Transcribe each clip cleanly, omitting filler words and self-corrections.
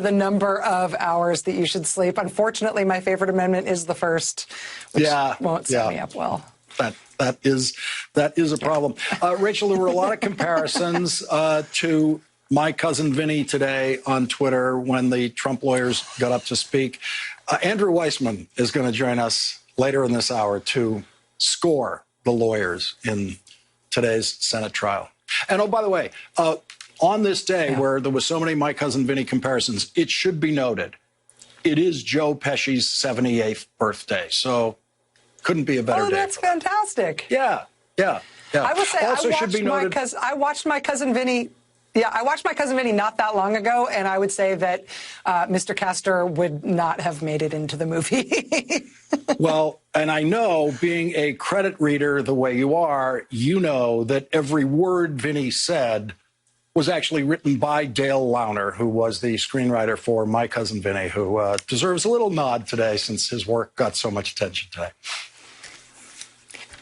The number of hours that you should sleep. Unfortunately, my favorite amendment is the first, which won't set me up well. That is a problem. Rachel, there were a lot of comparisons to my cousin Vinny today on Twitter when the Trump lawyers got up to speak. Andrew Weissman is going to join us later in this hour to score the lawyers in today's Senate trial. And oh, by the way, on this day where there was so many My Cousin Vinny comparisons, it should be noted, it is Joe Pesci's 78th birthday. So couldn't be a better day. Oh, that's fantastic. Yeah. I will say, also should be noted, I watched My Cousin Vinny. Yeah, I watched My Cousin Vinny not that long ago, and I would say that Mr. Castor would not have made it into the movie. Well, and I know, being a credit reader the way you are, you know that every word Vinny said was actually written by Dale Launer, who was the screenwriter for My Cousin Vinny, who deserves a little nod today since his work got so much attention today.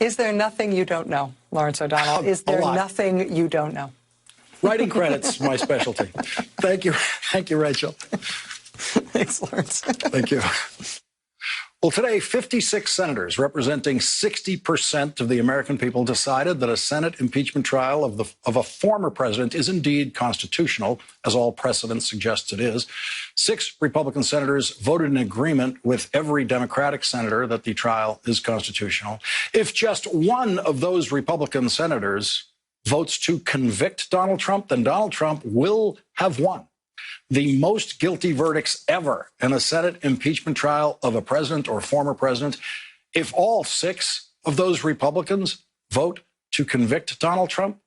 Is there nothing you don't know, Lawrence O'Donnell? Is there nothing you don't know? Writing credits, my specialty. Thank you, Rachel. Thanks, Lawrence. Thank you. Well, today, 56 senators representing 60% of the American people decided that a Senate impeachment trial of a former president is indeed constitutional, as all precedent suggests it is. 6 Republican senators voted in agreement with every Democratic senator that the trial is constitutional. If just one of those Republican senators votes to convict Donald Trump, then Donald Trump will have won the most guilty verdicts ever in a Senate impeachment trial of a president or former president. If all 6 of those Republicans vote to convict Donald Trump,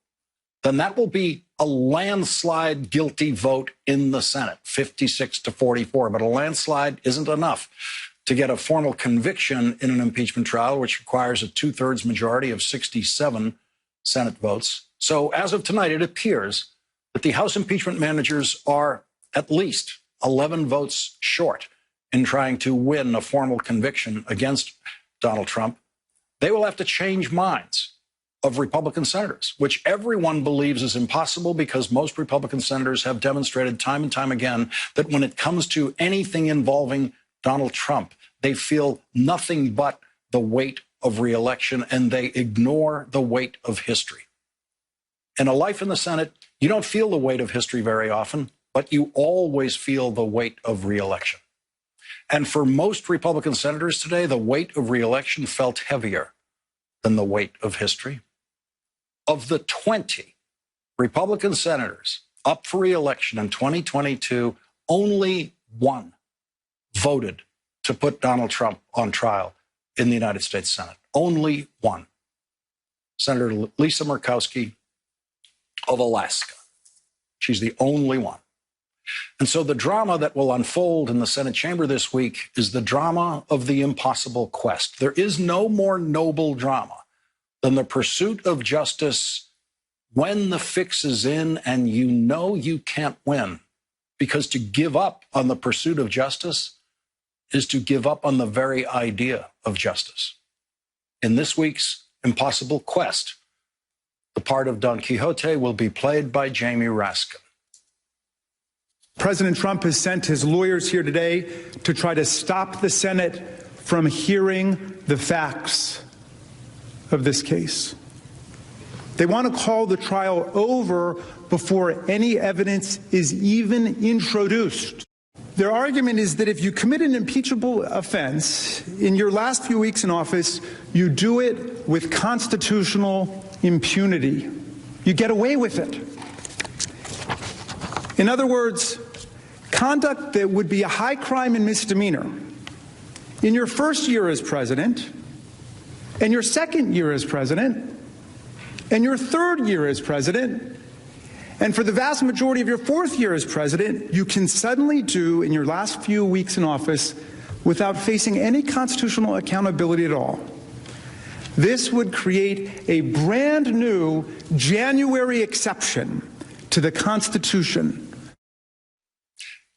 then that will be a landslide guilty vote in the Senate, 56-44. But a landslide isn't enough to get a formal conviction in an impeachment trial, which requires a 2/3 majority of 67 Senate votes. So as of tonight, it appears that the House impeachment managers are at least 11 votes short in trying to win a formal conviction against Donald Trump. They will have to change minds of Republican senators, which everyone believes is impossible because most Republican senators have demonstrated time and time again that when it comes to anything involving Donald Trump, they feel nothing but the weight of re-election, and they ignore the weight of history. In a life in the Senate, you don't feel the weight of history very often, but you always feel the weight of re-election. And for most Republican senators today, the weight of re-election felt heavier than the weight of history. Of the 20 Republican senators up for re-election in 2022, only one voted to put Donald Trump on trial in the United States Senate. Only one. Senator Lisa Murkowski of Alaska. She's the only one. And so the drama that will unfold in the Senate chamber this week is the drama of the impossible quest. There is no more noble drama than the pursuit of justice when the fix is in and you know you can't win. Because to give up on the pursuit of justice is to give up on the very idea of justice. In this week's impossible quest, the part of Don Quixote will be played by Jamie Raskin. President Trump has sent his lawyers here today to try to stop the Senate from hearing the facts of this case. They want to call the trial over before any evidence is even introduced. Their argument is that if you commit an impeachable offense in your last few weeks in office, you do it with constitutional impunity. You get away with it. In other words, conduct that would be a high crime and misdemeanor in your first year as president, and your second year as president, and your third year as president, and for the vast majority of your fourth year as president, you can suddenly do in your last few weeks in office without facing any constitutional accountability at all. This would create a brand new January exception to the Constitution.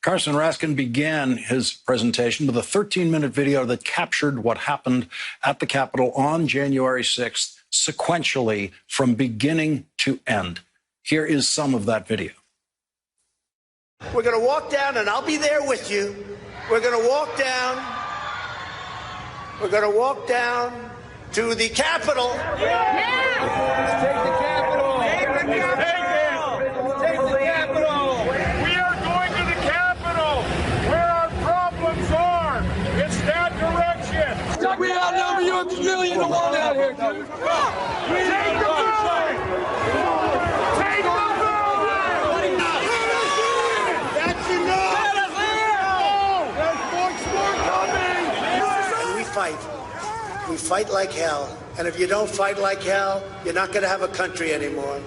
Carson Raskin began his presentation with a 13-minute video that captured what happened at the Capitol on January 6th, sequentially from beginning to end. Here is some of that video. We're going to walk down, and I'll be there with you. We're going to walk down. We're going to walk down to the Capitol. Yeah. Let's take the Capitol. Take the Capitol. Take the Capitol. We are going to the Capitol, where our problems are. It's that direction. We outnumber you a million to one out here, dude. Take the building. Take the building. That's enough. There's more coming. We fight. We fight like hell. And if you don't fight like hell, you're not going to have a country anymore.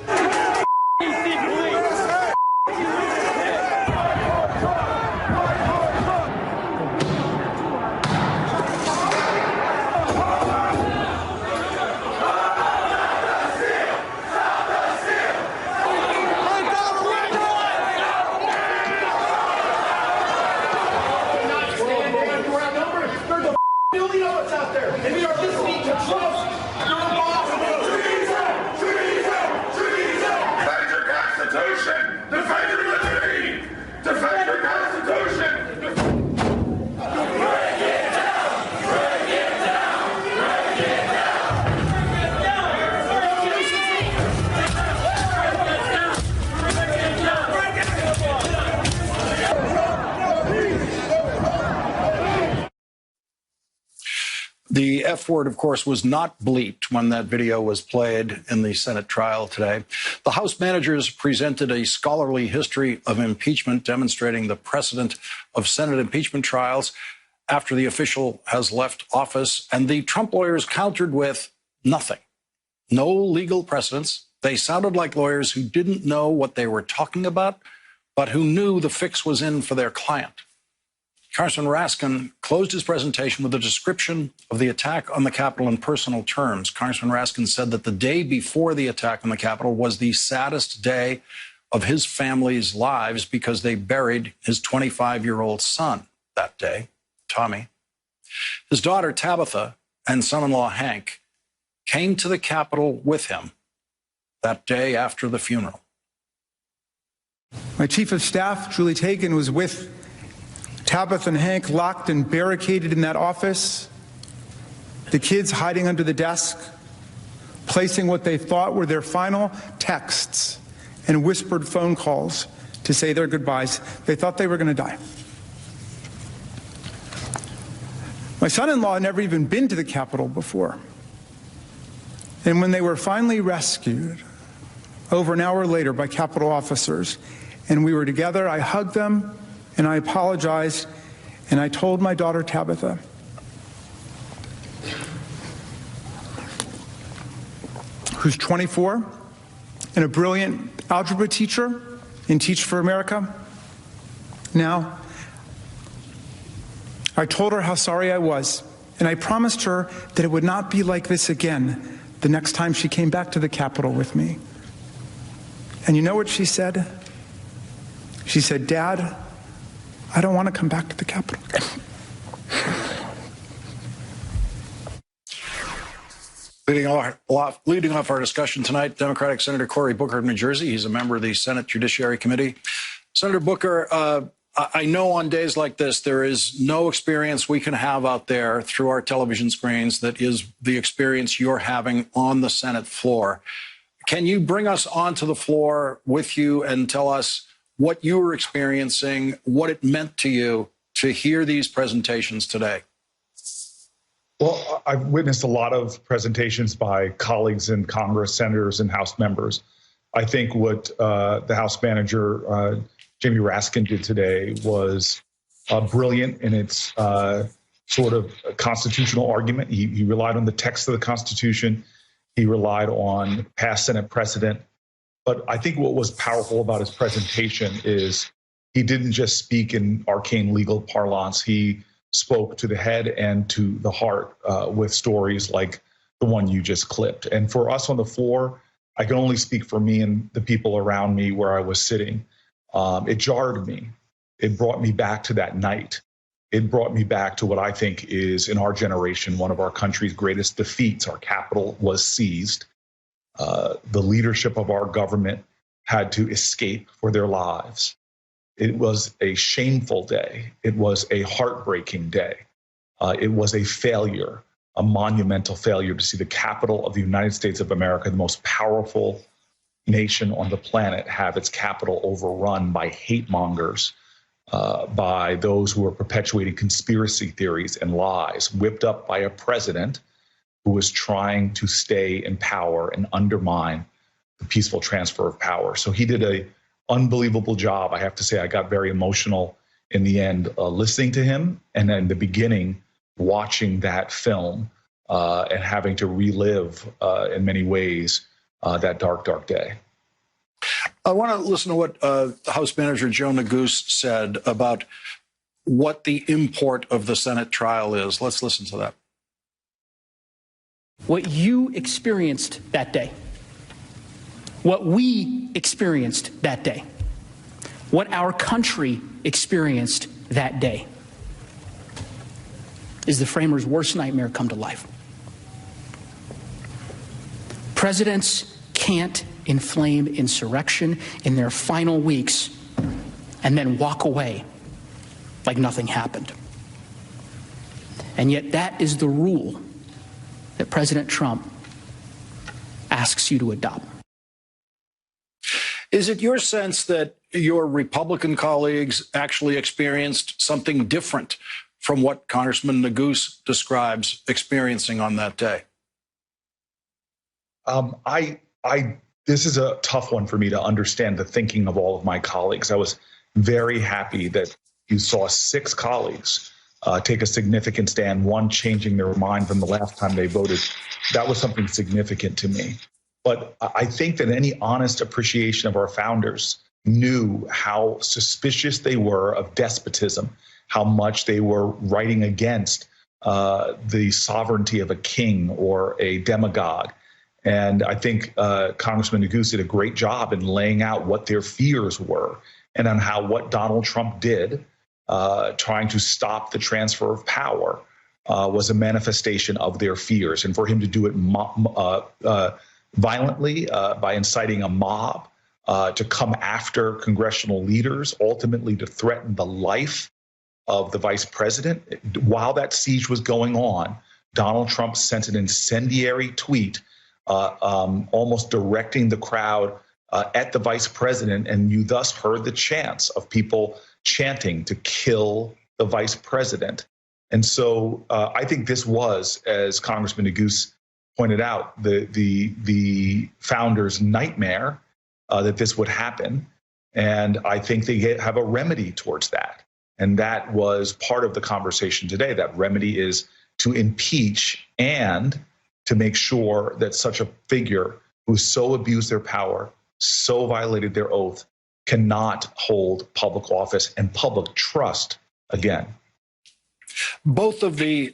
The F word, of course, was not bleeped when that video was played in the Senate trial today. The House managers presented a scholarly history of impeachment demonstrating the precedent of Senate impeachment trials after the official has left office. And the Trump lawyers countered with nothing. No legal precedents. They sounded like lawyers who didn't know what they were talking about, but who knew the fix was in for their client. Congressman Raskin closed his presentation with a description of the attack on the Capitol in personal terms. Congressman Raskin said that the day before the attack on the Capitol was the saddest day of his family's lives because they buried his 25-year-old son that day, Tommy. His daughter, Tabitha, and son-in-law, Hank, came to the Capitol with him that day after the funeral. My chief of staff, Julie Tagan, was with Tabitha and Hank locked and barricaded in that office, the kids hiding under the desk, placing what they thought were their final texts and whispered phone calls to say their goodbyes. They thought they were going to die. My son-in-law had never even been to the Capitol before. And when they were finally rescued, over an hour later by Capitol officers, and we were together, I hugged them, and I apologized, and I told my daughter Tabitha, who's 24 and a brilliant algebra teacher in Teach for America now, I told her how sorry I was, and I promised her that it would not be like this again the next time she came back to the Capitol with me. And you know what she said? She said, "Dad, I don't want to come back to the Capitol." Leading off our discussion tonight, Democratic Senator Cory Booker of New Jersey. He's a member of the Senate Judiciary Committee. Senator Booker, I know on days like this, there is no experience we can have out there through our television screens that is the experience you're having on the Senate floor. Can you bring us onto the floor with you and tell us what you were experiencing, what it meant to you to hear these presentations today? Well, I've witnessed a lot of presentations by colleagues in Congress, senators, and House members. I think what the House manager, Jamie Raskin, did today was brilliant in its sort of constitutional argument. He relied on the text of the Constitution. He relied on past Senate precedent. But I think what was powerful about his presentation is he didn't just speak in arcane legal parlance. He spoke to the head and to the heart with stories like the one you just clipped. And for us on the floor, I can only speak for me and the people around me where I was sitting. It jarred me. It brought me back to that night. It brought me back to what I think is, in our generation, one of our country's greatest defeats. Our capital was seized. The leadership of our government had to escape for their lives. It was a shameful day. It was a heartbreaking day. It was a failure, a monumental failure to see the capital of the United States of America, the most powerful nation on the planet, have its capital overrun by hate mongers, by those who are perpetuating conspiracy theories and lies, whipped up by a president who was trying to stay in power and undermine the peaceful transfer of power. So he did an unbelievable job. I have to say, I got very emotional in the end listening to him, and then the beginning watching that film and having to relive in many ways that dark, dark day. I want to listen to what House Manager Joe Neguse said about what the import of the Senate trial is. Let's listen to that. What you experienced that day, what we experienced that day, what our country experienced that day is the framers' worst nightmare come to life. Presidents can't inflame insurrection in their final weeks and then walk away like nothing happened. And yet that is the rule that President Trump asks you to adopt. Is it your sense that your Republican colleagues actually experienced something different from what Congressman Neguse describes experiencing on that day? This is a tough one for me to understand the thinking of all of my colleagues. I was very happy that you saw 6 colleagues take a significant stand, one changing their mind from the last time they voted. That was something significant to me. But I think that any honest appreciation of our founders knew how suspicious they were of despotism, how much they were writing against the sovereignty of a king or a demagogue. And I think Congressman Neguse did a great job in laying out what their fears were and on how what Donald Trump did, trying to stop the transfer of power, was a manifestation of their fears. And for him to do it violently by inciting a mob to come after congressional leaders, ultimately to threaten the life of the vice president. While that siege was going on, Donald Trump sent an incendiary tweet almost directing the crowd at the vice president, and you thus heard the chants of people chanting to kill the vice president. And so I think this was, as Congressman Neguse pointed out, the founders' nightmare that this would happen. And I think they have a remedy towards that. And that was part of the conversation today. That remedy is to impeach and to make sure that such a figure who so abused their power, so violated their oath, cannot hold public office and public trust again. Both of the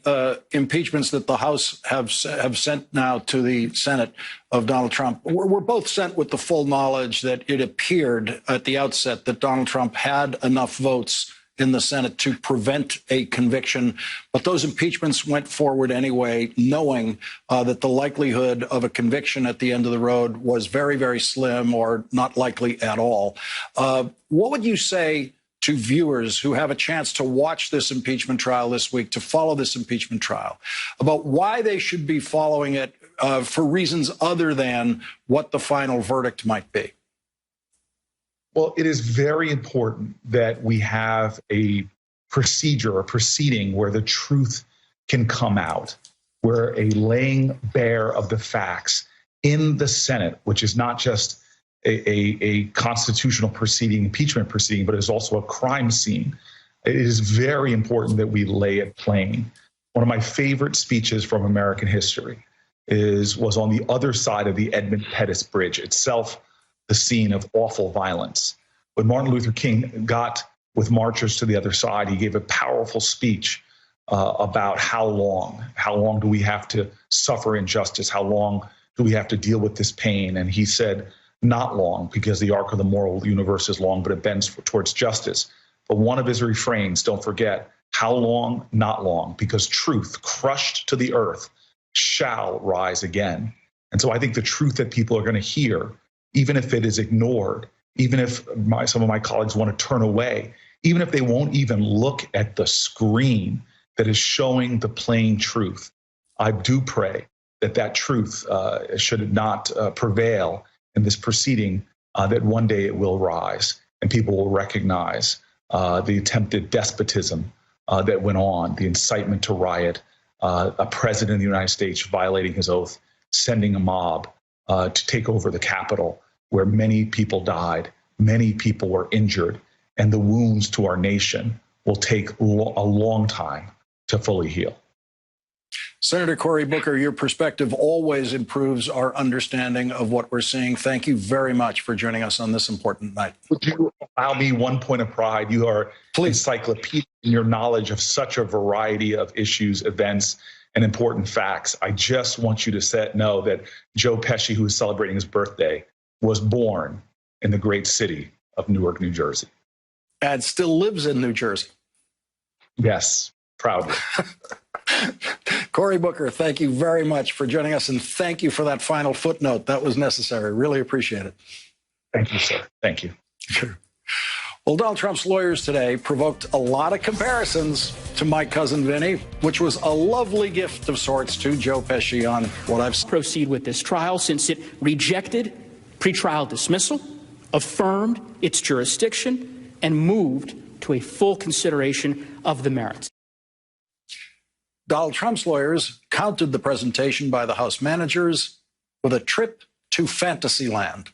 impeachments that the House have sent now to the Senate of Donald Trump were both sent with the full knowledge that it appeared at the outset that Donald Trump had enough votes in the Senate to prevent a conviction. But those impeachments went forward anyway, knowing that the likelihood of a conviction at the end of the road was very, very slim or not likely at all. What would you say to viewers who have a chance to watch this impeachment trial this week, to follow this impeachment trial, about why they should be following it for reasons other than what the final verdict might be? Well, it is very important that we have a procedure, a proceeding where the truth can come out, where a laying bare of the facts in the Senate, which is not just a constitutional proceeding, impeachment proceeding, but is also a crime scene. It is very important that we lay it plain. One of my favorite speeches from American history was on the other side of the Edmund Pettus Bridge, itself the scene of awful violence. When Martin Luther King got with marchers to the other side, he gave a powerful speech about how long do we have to suffer injustice? How long do we have to deal with this pain? And he said, not long, because the arc of the moral universe is long, but it bends towards justice. But one of his refrains, don't forget, how long, not long, because truth crushed to the earth shall rise again. And so I think the truth that people are going to hear, even if it is ignored, even if some of my colleagues want to turn away, even if they won't even look at the screen that is showing the plain truth. I do pray that that truth should not prevail in this proceeding, that one day it will rise and people will recognize the attempted despotism that went on, the incitement to riot, a president of the United States violating his oath, sending a mob to take over the Capitol, where many people died, many people were injured, and the wounds to our nation will take a long time to fully heal. Senator Cory Booker, your perspective always improves our understanding of what we're seeing. Thank you very much for joining us on this important night. Would you allow me one point of pride? You are encyclopedic in your knowledge of such a variety of issues, events, and important facts. I just want you to know that Joe Pesci, who is celebrating his birthday, was born in the great city of Newark, New Jersey. And still lives in New Jersey. Yes, proudly. Cory Booker, thank you very much for joining us, and thank you for that final footnote. That was necessary. Really appreciate it. Thank you, sir. Thank you. Sure. Well, Donald Trump's lawyers today provoked a lot of comparisons to My Cousin Vinny, which was a lovely gift of sorts to Joe Pesci on what I've seen. Proceed with this trial since it rejected pretrial dismissal, affirmed its jurisdiction, and moved to a full consideration of the merits. Donald Trump's lawyers countered the presentation by the House managers with a trip to Fantasyland.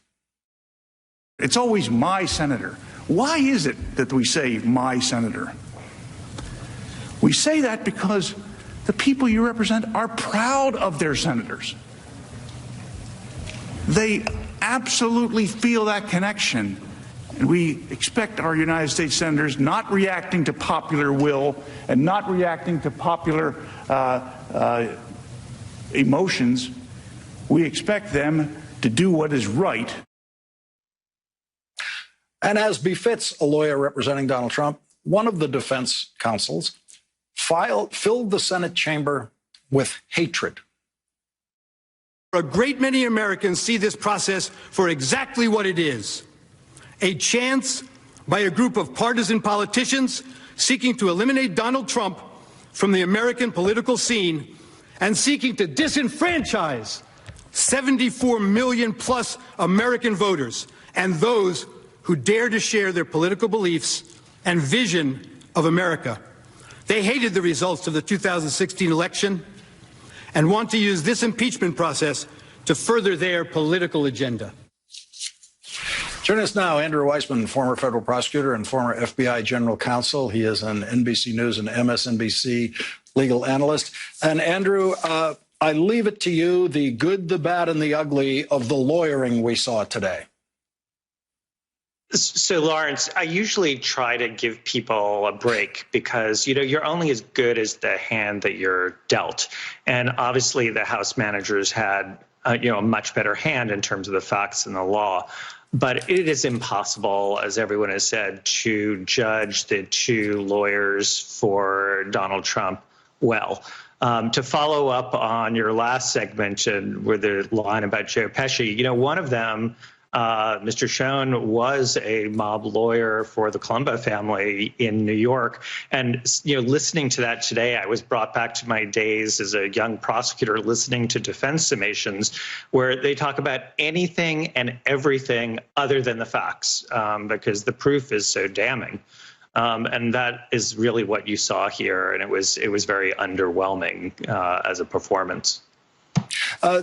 It's always my senator. Why is it that we say my senator? We say that because the people you represent are proud of their senators. They absolutely feel that connection. And we expect our United States senators not reacting to popular will and not reacting to popular emotions. We expect them to do what is right. And as befits a lawyer representing Donald Trump, one of the defense counsels filled the Senate chamber with hatred. A great many Americans see this process for exactly what it is. A chance by a group of partisan politicians seeking to eliminate Donald Trump from the American political scene and seeking to disenfranchise 74 million plus American voters and those who dare to share their political beliefs and vision of America. They hated the results of the 2016 election and want to use this impeachment process to further their political agenda. Joining us now, Andrew Weissmann, former federal prosecutor and former FBI general counsel. He is an NBC News and MSNBC legal analyst. And Andrew, I leave it to you, the good, the bad, and the ugly of the lawyering we saw today. So, Lawrence, I usually try to give people a break because, you're only as good as the hand that you're dealt. And obviously the House managers had, a much better hand in terms of the facts and the law. But it is impossible, as everyone has said, to judge the two lawyers for Donald Trump well. To follow up on your last segment and with the line about Joe Pesci, one of them, Mr. Schoen, was a mob lawyer for the Colombo family in New York. And, listening to that today, I was brought back to my days as a young prosecutor listening to defense summations where they talk about anything and everything other than the facts because the proof is so damning. And that is really what you saw here. And it was very underwhelming as a performance.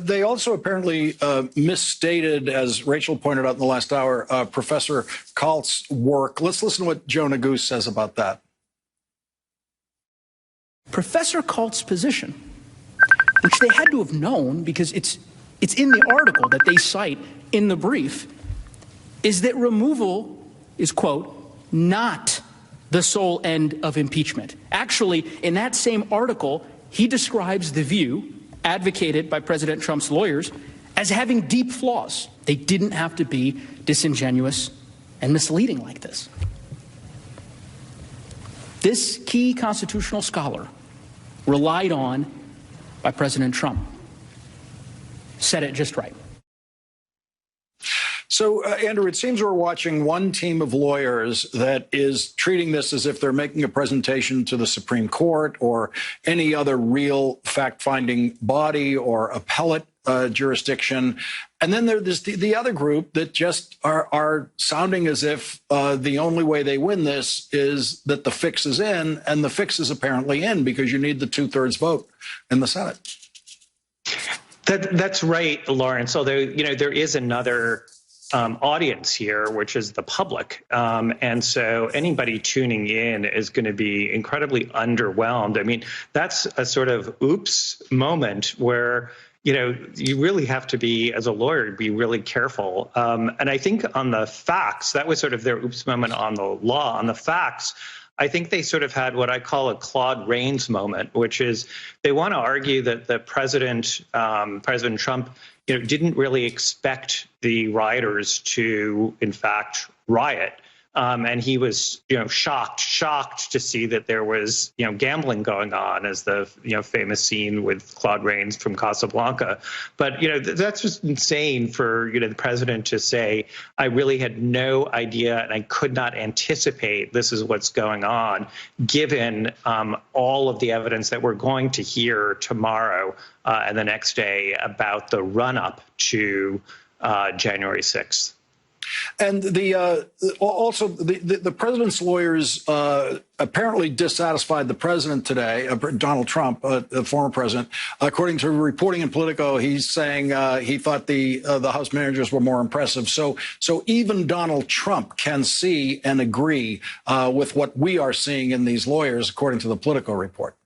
They also apparently misstated, as Rachel pointed out in the last hour, Professor Kalt's work. Let's listen to what Joe Neguse says about that. Professor Kalt's position, which they had to have known because it's in the article that they cite in the brief, is that removal is, quote, not the sole end of impeachment. Actually, in that same article, he describes the view advocated by President Trump's lawyers as having deep flaws. They didn't have to be disingenuous and misleading like this. This key constitutional scholar, relied on by President Trump, said it just right. So, Andrew, it seems we're watching one team of lawyers that is treating this as if they're making a presentation to the Supreme Court or any other real fact-finding body or appellate jurisdiction. And then there's the other group that just are sounding as if the only way they win this is that the fix is in, and the fix is apparently in because you need the 2/3 vote in the Senate. That's right, Lawrence. Although, there is another audience here, which is the public. And so anybody tuning in is going to be incredibly underwhelmed. I mean, that's a sort of oops moment where, you really have to be, as a lawyer, be really careful. And I think on the facts, that was sort of their oops moment on the law. On the facts, I think they sort of had what I call a Claude Rains moment, which is they want to argue that the President Trump, didn't really expect the rioters to, in fact, riot. And he was, shocked to see that there was, gambling going on, as the, famous scene with Claude Rains from Casablanca. But, that's just insane for, the president to say, I really had no idea and I could not anticipate this is what's going on, given all of the evidence that we're going to hear tomorrow and the next day about the run up to January 6th. And also the president's lawyers apparently dissatisfied the president today, Donald Trump, the former president. According to reporting in Politico, he's saying he thought the House managers were more impressive. So even Donald Trump can see and agree with what we are seeing in these lawyers, according to the Politico report.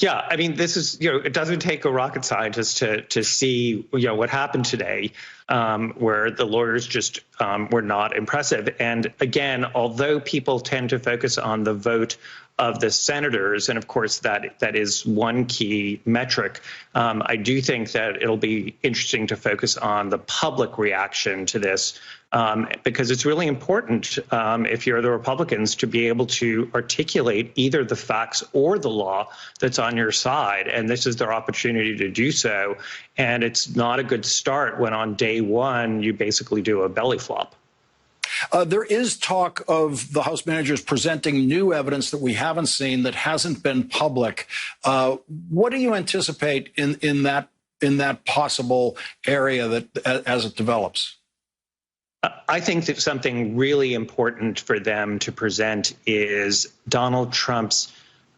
Yeah, I mean, this is, it doesn't take a rocket scientist to see, what happened today, where the lawyers just were not impressive. And again, although people tend to focus on the vote of the senators, and of course that is one key metric, I do think that it'll be interesting to focus on the public reaction to this, because it's really important, if you're the Republicans, to be able to articulate either the facts or the law that's on your side. And this is their opportunity to do so. And it's not a good start when on day one you basically do a belly flop. There is talk of the House managers presenting new evidence that we haven't seen, that hasn't been public. What do you anticipate in that possible area that as it develops? I think that something really important for them to present is Donald Trump's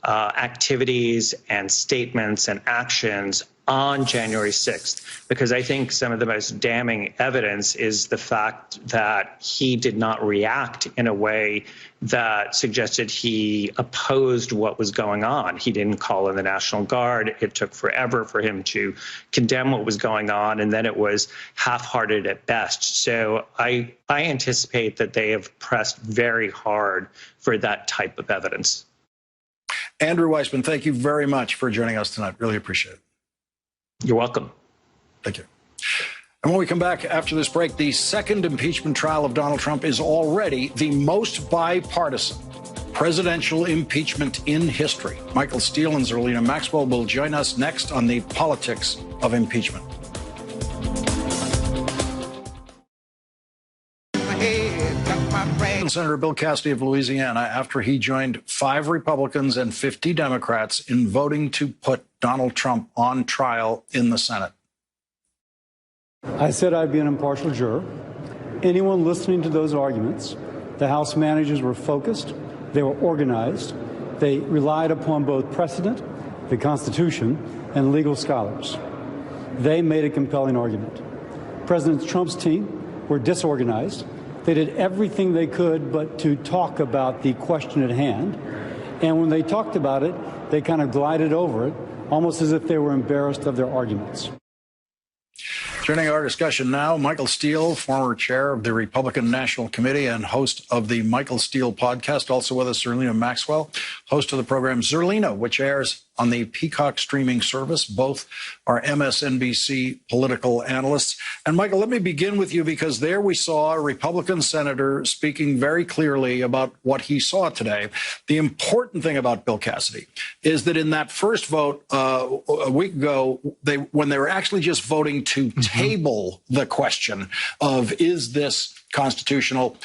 activities and statements and actions on January 6th, because I think some of the most damning evidence is the fact that he did not react in a way that suggested he opposed what was going on. He didn't call in the National Guard. It took forever for him to condemn what was going on, and then it was half-hearted at best. So I anticipate that they have pressed very hard for that type of evidence. Andrew Weissman, thank you very much for joining us tonight. Really appreciate it. You're welcome. Thank you. And when we come back after this break, the second impeachment trial of Donald Trump is already the most bipartisan presidential impeachment in history. Michael Steele and Zerlina Maxwell will join us next on the politics of impeachment. Senator Bill Cassidy of Louisiana, after he joined 5 Republicans and 50 Democrats in voting to put Donald Trump on trial in the Senate. I said I'd be an impartial juror. Anyone listening to those arguments, the House managers were focused, they were organized, they relied upon both precedent, the Constitution, and legal scholars. They made a compelling argument. President Trump's team were disorganized. They did everything they could but to talk about the question at hand. And when they talked about it, they kind of glided over it, almost as if they were embarrassed of their arguments. Joining our discussion now, Michael Steele, former chair of the Republican National Committee and host of the Michael Steele podcast. Also with us, Zerlina Maxwell, host of the program Zerlina, which airs on the Peacock streaming service. Both are MSNBC political analysts. And Michael, let me begin with you, because there we saw a Republican senator speaking very clearly about what he saw today. The important thing about Bill Cassidy is that in that first vote a week ago, when they were actually just voting to table the question of, is this constitutional,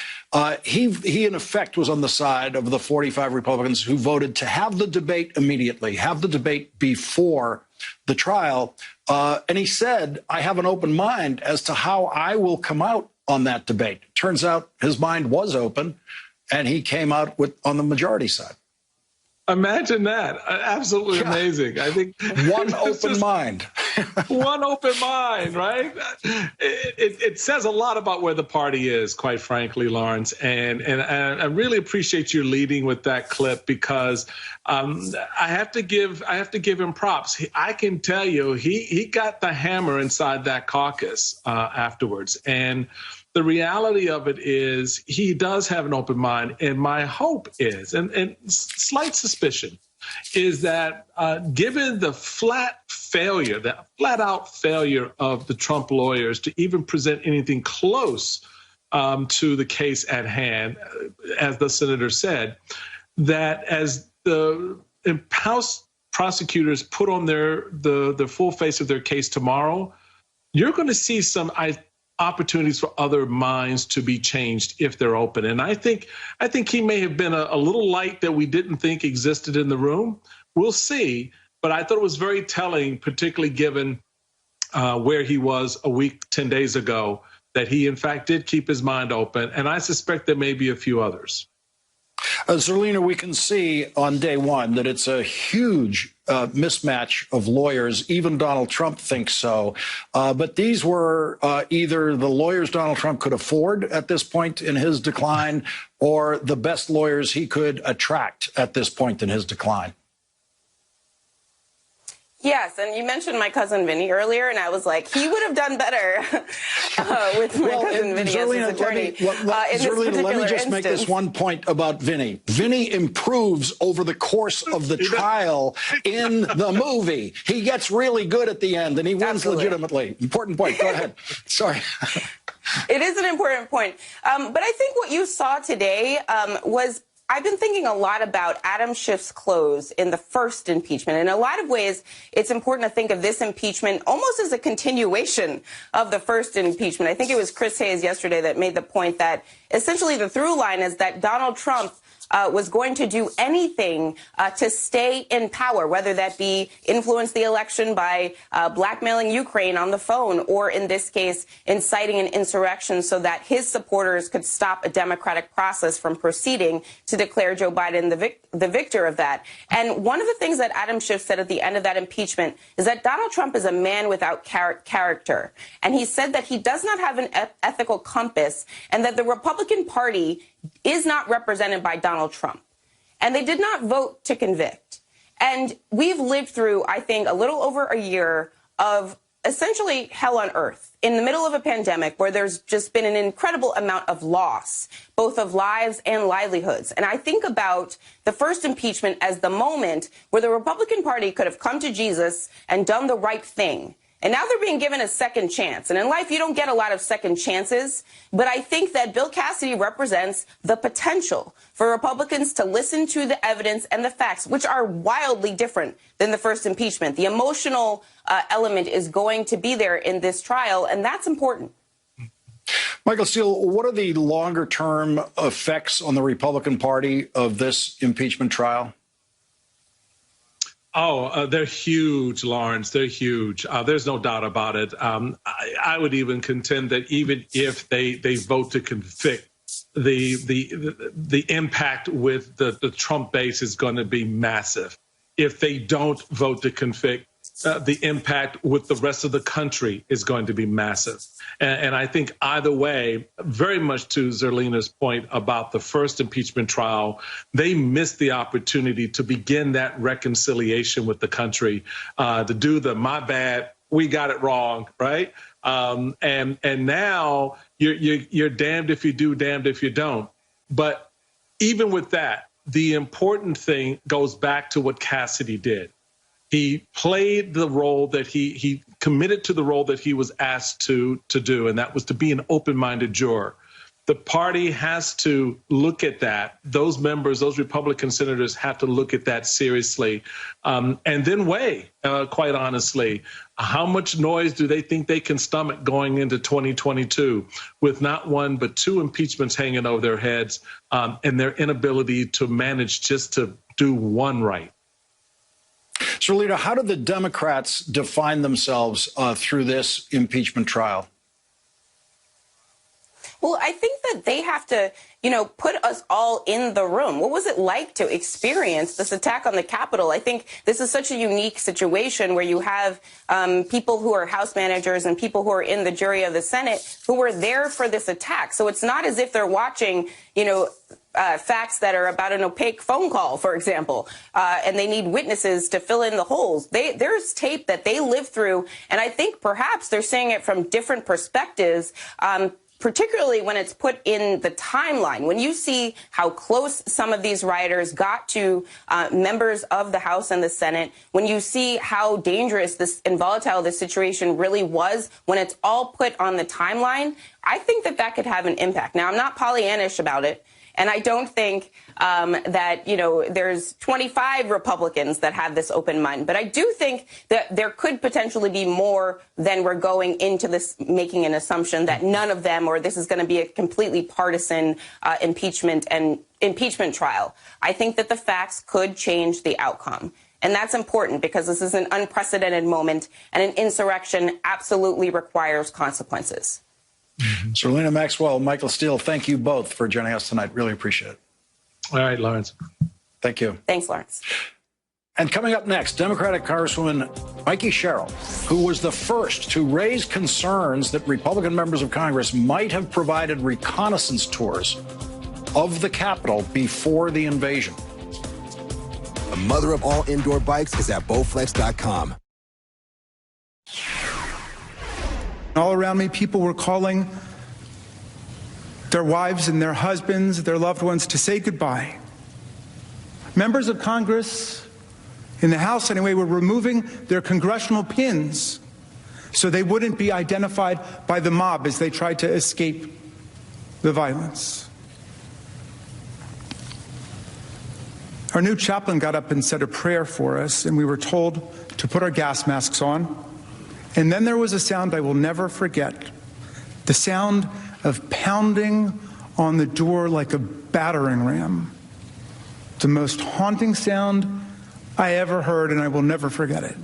he in effect was on the side of the 45 Republicans who voted to have the debate immediately, have the debate before the trial. And he said, I have an open mind as to how I will come out on that debate. Turns out his mind was open, and he came out on the majority side. Imagine that. Absolutely amazing. I think one open mind. One open mind, right? It says a lot about where the party is, quite frankly, Lawrence. And I really appreciate you leading with that clip, because I have to give him props. I can tell you he got the hammer inside that caucus afterwards. And the reality of it is he does have an open mind. And my hope is, and slight suspicion, is that given the flat out failure of the Trump lawyers to even present anything close to the case at hand, as the senator said, that as the House prosecutors put on the full face of their case tomorrow, you're going to see some opportunities for other minds to be changed if they're open. And I think he may have been a little light that we didn't think existed in the room. We'll see. But I thought it was very telling, particularly given where he was a week, 10 days ago, that he, in fact, did keep his mind open. And I suspect there may be a few others. Zerlina, we can see on day one that it's a huge mismatch of lawyers. Even Donald Trump thinks so. But these were either the lawyers Donald Trump could afford at this point in his decline, or the best lawyers he could attract at this point in his decline. Yes, and you mentioned my cousin Vinny earlier, and I was like, he would have done better with my cousin Vinny as his attorney. Let me just make this one point about Vinny. Vinny improves over the course of the trial in the movie. He gets really good at the end, and he wins legitimately. Important point. Go ahead. Sorry. It is an important point. But I think what you saw today was, I've been thinking a lot about Adam Schiff's close in the first impeachment. In a lot of ways, it's important to think of this impeachment almost as a continuation of the first impeachment. I think it was Chris Hayes yesterday that made the point that essentially the through line is that Donald Trump was going to do anything to stay in power, whether that be influence the election by blackmailing Ukraine on the phone, or in this case, inciting an insurrection so that his supporters could stop a democratic process from proceeding to declare Joe Biden the victor of that. And one of the things that Adam Schiff said at the end of that impeachment is that Donald Trump is a man without character. And he said that he does not have an ethical compass, and that the Republican Party is not represented by Donald Trump. And they did not vote to convict. And we've lived through, I think, a little over a year of essentially hell on earth in the middle of a pandemic where there's just been an incredible amount of loss, both of lives and livelihoods. And I think about the first impeachment as the moment where the Republican Party could have come to Jesus and done the right thing. And now they're being given a second chance. And in life, you don't get a lot of second chances. But I think that Bill Cassidy represents the potential for Republicans to listen to the evidence and the facts, which are wildly different than the first impeachment. The emotional element is going to be there in this trial, and that's important. Michael Steele, what are the longer-term effects on the Republican Party of this impeachment trial? Oh, they're huge, Lawrence. They're huge. There's no doubt about it. I would even contend that even if they vote to convict, the impact with the Trump base is going to be massive. If they don't vote to convict, the impact with the rest of the country is going to be massive. And I think either way, very much to Zerlina's point about the first impeachment trial, they missed the opportunity to begin that reconciliation with the country, to do the my bad, we got it wrong, right? And now you're damned if you do, damned if you don't. But even with that, the important thing goes back to what Cassidy did. He played the role that he committed to the role that he was asked to do, and that was to be an open-minded juror. The party has to look at that. Those members, those Republican senators have to look at that seriously, and then weigh, quite honestly, how much noise do they think they can stomach going into 2022 with not one but two impeachments hanging over their heads, and their inability to manage just to do one right. So, Lita, how did the Democrats define themselves through this impeachment trial? Well, I think that they have to, put us all in the room. What was it like to experience this attack on the Capitol? I think this is such a unique situation where you have people who are House managers and people who are in the jury of the Senate who were there for this attack. So it's not as if they're watching, facts that are about an opaque phone call, for example, and they need witnesses to fill in the holes. There's tape that they lived through, and I think perhaps they're seeing it from different perspectives, particularly when it's put in the timeline. When you see how close some of these rioters got to members of the House and the Senate, when you see how dangerous and volatile this situation really was, when it's all put on the timeline, I think that could have an impact. Now, I'm not Pollyannish about it. And I don't think that, there's 25 Republicans that have this open mind. But I do think that there could potentially be more than we're going into this making an assumption that none of them, or this is going to be a completely partisan impeachment trial. I think that the facts could change the outcome. And that's important because this is an unprecedented moment, and an insurrection absolutely requires consequences. Serlina Maxwell, Michael Steele, thank you both for joining us tonight. Really appreciate it. All right, Lawrence. Thank you. Thanks, Lawrence. And coming up next, Democratic Congresswoman Mikey Sherrill, who was the first to raise concerns that Republican members of Congress might have provided reconnaissance tours of the Capitol before the invasion. The mother of all indoor bikes is at Bowflex.com. All around me, people were calling their wives and their husbands, their loved ones, to say goodbye. Members of Congress, in the House anyway, were removing their congressional pins so they wouldn't be identified by the mob as they tried to escape the violence. Our new chaplain got up and said a prayer for us, and we were told to put our gas masks on. And then there was a sound I will never forget, the sound of pounding on the door like a battering ram. The most haunting sound I ever heard, and I will never forget it.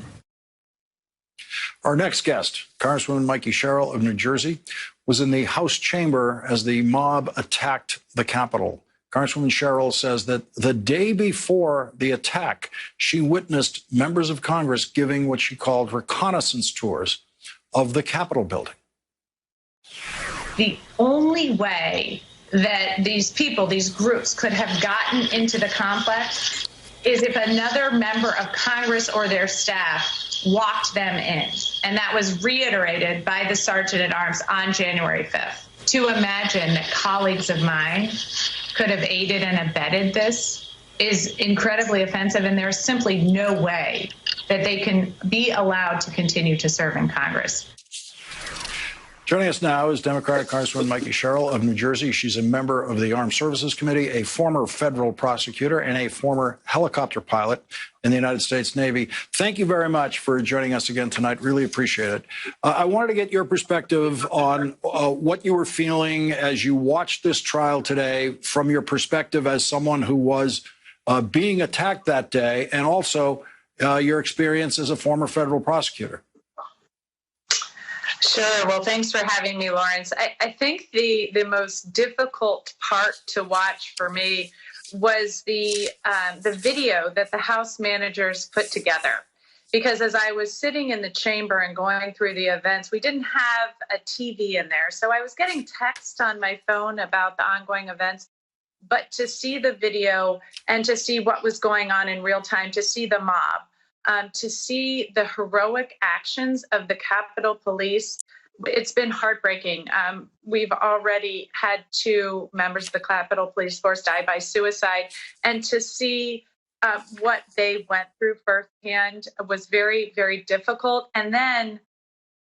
Our next guest, Congresswoman Mikey Sherrill of New Jersey, was in the House chamber as the mob attacked the Capitol. Congresswoman Sherrill says that the day before the attack, she witnessed members of Congress giving what she called reconnaissance tours of the Capitol building. The only way that these people, these groups, could have gotten into the complex is if another member of Congress or their staff walked them in. And that was reiterated by the Sergeant at Arms on January 5th. To imagine that colleagues of mine could have aided and abetted this is incredibly offensive, and there's simply no way that they can be allowed to continue to serve in Congress. Joining us now is Democratic Congresswoman Mikey Sherrill of New Jersey. She's a member of the Armed Services Committee, a former federal prosecutor, and a former helicopter pilot in the United States Navy. Thank you very much for joining us again tonight. Really appreciate it. I wanted to get your perspective on what you were feeling as you watched this trial today, from your perspective as someone who was being attacked that day, and also your experience as a former federal prosecutor. Sure. Well, thanks for having me, Lawrence. I think the most difficult part to watch for me was the video that the House managers put together. Because as I was sitting in the chamber and going through the events, we didn't have a TV in there. So I was getting text on my phone about the ongoing events. But to see the video and to see what was going on in real time, to see the mob, to see the heroic actions of the Capitol Police, it's been heartbreaking. We've already had 2 members of the Capitol Police Force die by suicide. And to see what they went through firsthand was very, very difficult. And then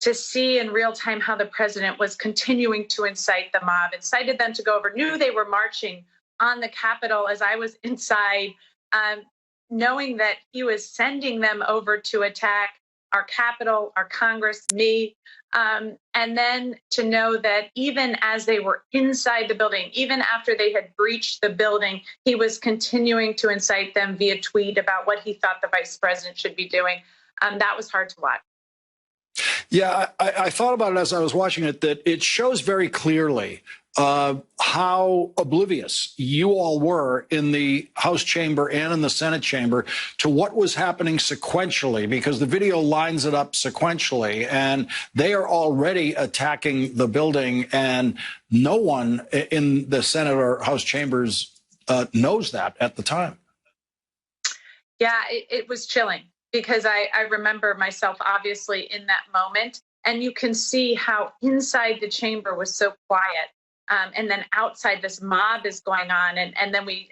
to see in real time how the president was continuing to incite the mob, incited them to go over, knew they were marching on the Capitol as I was inside, knowing that he was sending them over to attack our Capitol, our Congress, me. And then to know that even as they were inside the building, even after they had breached the building, he was continuing to incite them via tweet about what he thought the vice president should be doing. That was hard to watch. Yeah, I thought about it as I was watching it, that it shows very clearly how oblivious you all were in the House chamber and in the Senate chamber to what was happening sequentially, because the video lines it up sequentially, and they are already attacking the building, and no one in the Senate or House chambers knows that at the time. Yeah, it was chilling, because I remember myself obviously in that moment, and you can see how inside the chamber was so quiet. And then outside this mob is going on. And then we,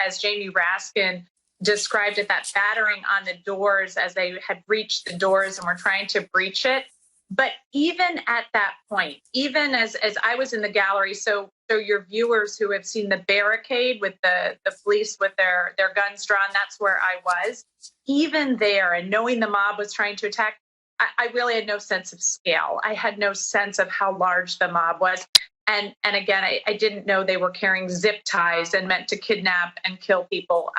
as Jamie Raskin described it, that battering on the doors as they had breached the doors and were trying to breach it. But even at that point, even as I was in the gallery, so your viewers who have seen the barricade with the police with their guns drawn, that's where I was. Even there, and knowing the mob was trying to attack, I really had no sense of scale. I had no sense of how large the mob was. And again, I didn't know they were carrying zip ties and meant to kidnap and kill people.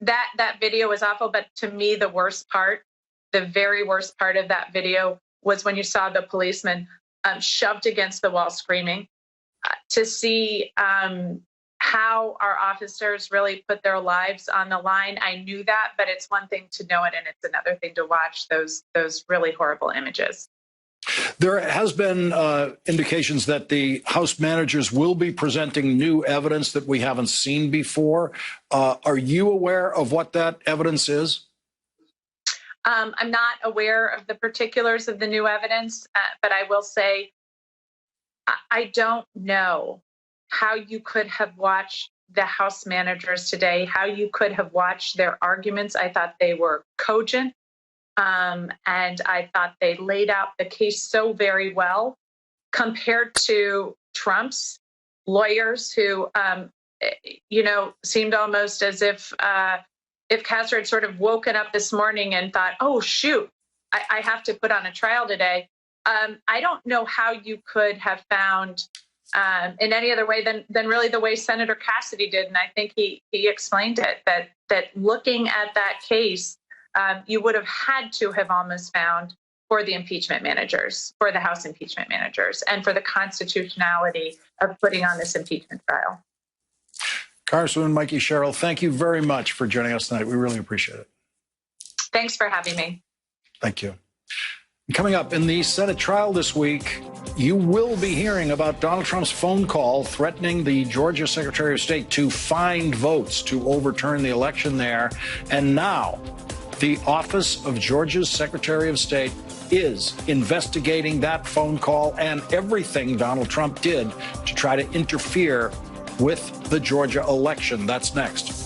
That video was awful, but to me, the worst part, the very worst part of that video was when you saw the policeman shoved against the wall screaming. To see how our officers really put their lives on the line, I knew that, but it's one thing to know it, and it's another thing to watch those really horrible images. There has been indications that the House managers will be presenting new evidence that we haven't seen before. Are you aware of what that evidence is? I'm not aware of the particulars of the new evidence, but I will say I don't know how you could have watched the House managers today, how you could have watched their arguments. I thought they were cogent. And I thought they laid out the case so very well compared to Trump's lawyers who, seemed almost as if Castro had sort of woken up this morning and thought, oh, shoot, I have to put on a trial today. I don't know how you could have found in any other way than really the way Senator Cassidy did. And I think he explained it, that looking at that case, you would have had to have almost found for the impeachment managers, for the House impeachment managers, and for the constitutionality of putting on this impeachment trial. Congresswoman Mikey Sherrill, thank you very much for joining us tonight. We really appreciate it. Thanks for having me. Thank you. Coming up in the Senate trial this week, you will be hearing about Donald Trump's phone call threatening the Georgia Secretary of State to find votes to overturn the election there. And now, the office of Georgia's Secretary of State is investigating that phone call and everything Donald Trump did to try to interfere with the Georgia election. That's next.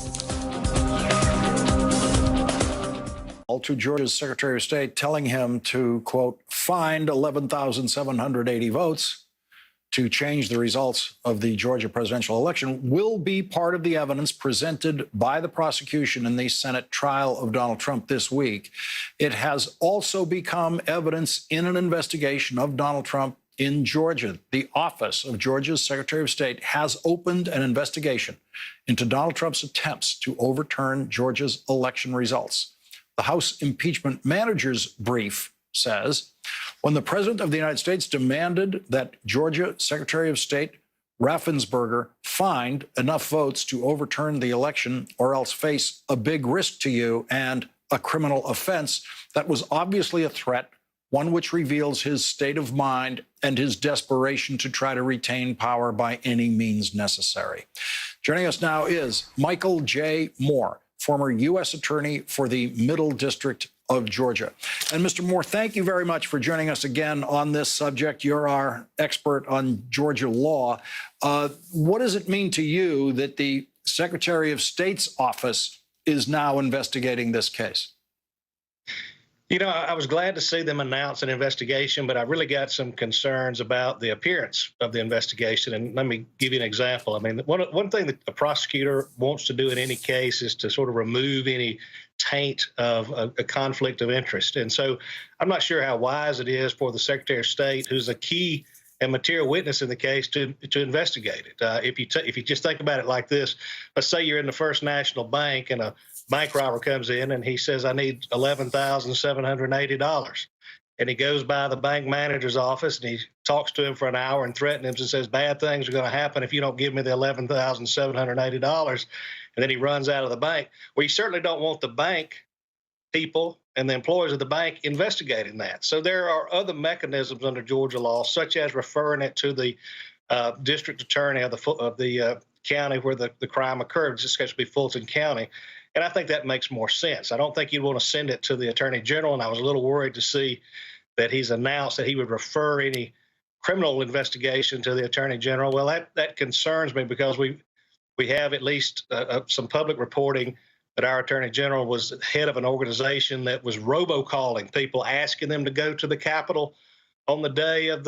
To Georgia's Secretary of State telling him to, quote, find 11,780 votes to change the results of the Georgia presidential election will be part of the evidence presented by the prosecution in the Senate trial of Donald Trump this week. It has also become evidence in an investigation of Donald Trump in Georgia. The office of Georgia's Secretary of State has opened an investigation into Donald Trump's attempts to overturn Georgia's election results. The House impeachment manager's brief says, when the President of the United States demanded that Georgia Secretary of State Raffensperger find enough votes to overturn the election or else face a big risk to you and a criminal offense, that was obviously a threat, one which reveals his state of mind and his desperation to try to retain power by any means necessary. Joining us now is Michael J. Moore, former U.S. Attorney for the Middle District of Georgia. And Mr. Moore, thank you very much for joining us again on this subject. You're our expert on Georgia law. What does it mean to you that the Secretary of State's office is now investigating this case? You know, I was glad to see them announce an investigation, but I really got some concerns about the appearance of the investigation. And let me give you an example. I mean, one thing that a prosecutor wants to do in any case is to sort of remove any taint of a conflict of interest. And so I'm not sure how wise it is for the Secretary of State, who's a key and material witness in the case, to investigate it. If you just think about it like this, let's say you're in the First National Bank and a bank robber comes in and he says, I need $11,780. And he goes by the bank manager's office and he talks to him for an hour and threatens him and says, bad things are going to happen if you don't give me the $11,780. And then he runs out of the bank. Well, you certainly don't want the bank people and the employees of the bank investigating that. So there are other mechanisms under Georgia law, such as referring it to the district attorney of the county where the crime occurred. This case would be Fulton County. And I think that makes more sense. I don't think you'd want to send it to the attorney general. And I was a little worried to see that he's announced that he would refer any criminal investigation to the attorney general. Well, that concerns me because we have at least some public reporting that our attorney general was head of an organization that was robocalling people, asking them to go to the Capitol on the day of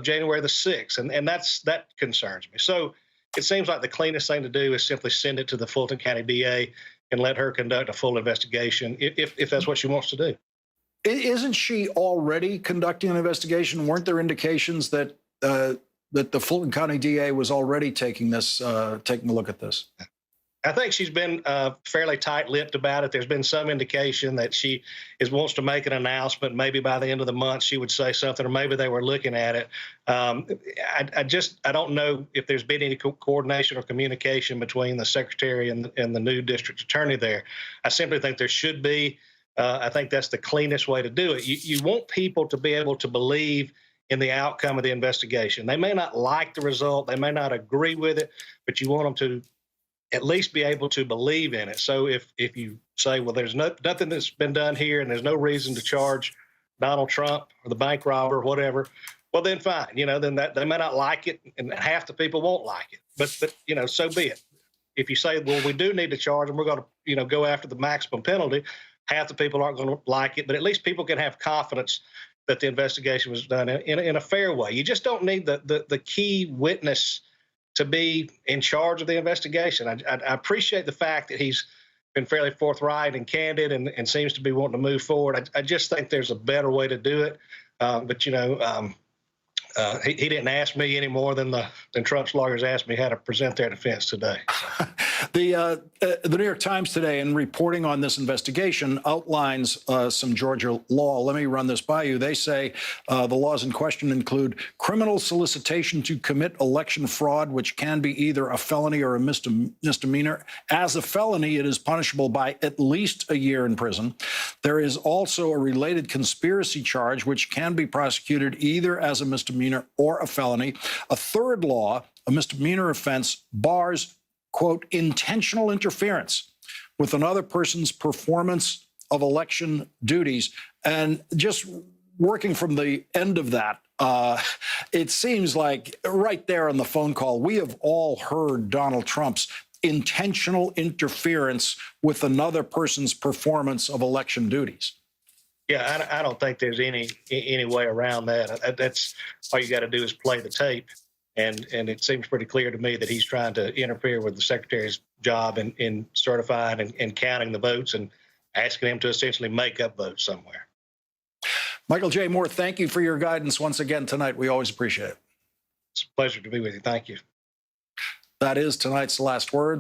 January the 6th. And that concerns me. So it seems like the cleanest thing to do is simply send it to the Fulton County DA and let her conduct a full investigation if that's what she wants to do. Isn't she already conducting an investigation? Weren't there indications that the Fulton County DA was already taking a look at this? I think she's been fairly tight-lipped about it. There's been some indication that she wants to make an announcement. Maybe by the end of the month she would say something, or maybe they were looking at it. I don't know if there's been any coordination or communication between the secretary and the new district attorney there. I simply think there should be. I think that's the cleanest way to do it. You want people to be able to believe in the outcome of the investigation. They may not like the result, they may not agree with it, but you want them to at least be able to believe in it. So if you say, well, there's nothing that's been done here and there's no reason to charge Donald Trump or the bank robber or whatever, well, then fine. Then they may not like it, and half the people won't like it. But so be it. If you say, well, we do need to charge them, we're going to go after the maximum penalty, half the people aren't going to like it. But at least people can have confidence that the investigation was done in a fair way. You just don't need the key witness to be in charge of the investigation. I appreciate the fact that he's been fairly forthright and candid and seems to be wanting to move forward. I just think there's a better way to do it. But he didn't ask me any more than Trump's lawyers asked me how to present their defense today. The New York Times today, in reporting on this investigation, outlines some Georgia law. Let me run this by you. They say the laws in question include criminal solicitation to commit election fraud, which can be either a felony or a misdemeanor. As a felony, it is punishable by at least a year in prison. There is also a related conspiracy charge, which can be prosecuted either as a misdemeanor or a felony. A third law, a misdemeanor offense, bars, quote, intentional interference with another person's performance of election duties. And just working from the end of that, it seems like right there on the phone call, we have all heard Donald Trump's intentional interference with another person's performance of election duties. Yeah, I don't think there's any way around that. That's all you got to do is play the tape. And it seems pretty clear to me that he's trying to interfere with the secretary's job in certifying and counting the votes and asking him to essentially make up votes somewhere. Michael J. Moore, thank you for your guidance once again tonight. We always appreciate it. It's a pleasure to be with you. Thank you. That is tonight's Last Word.